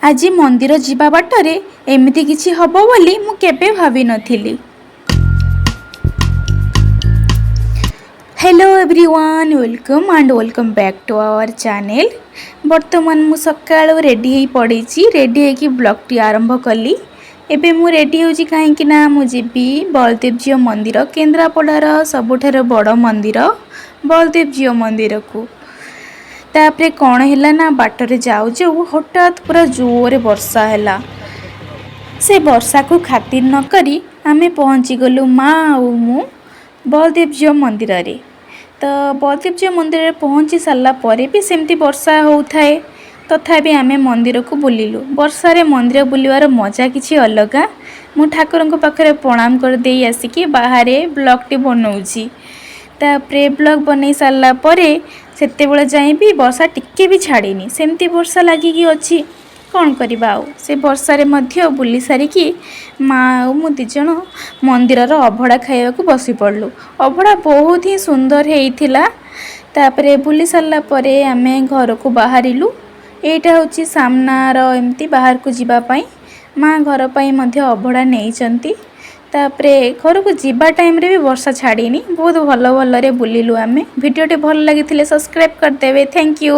ଆଜି ମନ୍ଦିର ଯିବା ବାଟରେ ଏମିତି କିଛି ହେବ ବୋଲି ମୁଁ କେବେ ଭାବିନଥିଲି। Hello everyone, welcome and welcome back to our channel. बर्तमान मु सकाळु रेडी ही पड़ी रेडी है ब्लॉग आरंभ कली। एबे मु रेडी होची काहेकि ना मु जीवी बलदेव जी मंदिर, केन्द्रापड़ार सबुठार बड़ मंदिर बलदेव जी मंदिर को। तापरे कौन है ना बाटर जाऊ जाऊ हठात पूरा जोर वर्षा है। से वर्षा को खातिर न करी आमे पहुँची गलु माँ और मु बलदेव जी मंदिर रे। तो बलदेव जी मंदिर रे पहुँची सारा पर भी सेमती वर्षा होता है, तथापि आमे मंदिर को बुलिलु। वर्षा रे मंदिर बुलिवार मजा किछि अलगा। मु ठाकुर को पाखरे प्रणाम कर दे आसिकी बाहर ब्लॉग टी बनाऊँगी। तापरे ब्लॉग बनै सारा परे सेतेबेले जाए भी वर्षा टिके भी छाड़ीनी, सेमती वर्षा लगिकी अच्छी। कौन करवा आउ से वर्षारे मध्य बुली सारिकी माँ और मु दिज मंदिरर अभड़ा खाइबा को बसी पड़लु। अभड़ा बहुत ही सुंदर होइथिला। तापरे बुली सारा परे आमे घर को बाहरिलु। एटा होची सामनार एमती बाहर को जीवा पाई माँ घर पाई मध्य अभड़ा नेइचंती। तापरे घर को जीवा टाइम रे भी वर्षा छाड़ीनी। बहुत भल भल रे बुलिलु आमे। वीडियो टे भल लागिथिले सब्सक्राइब कर देबे। Thank you.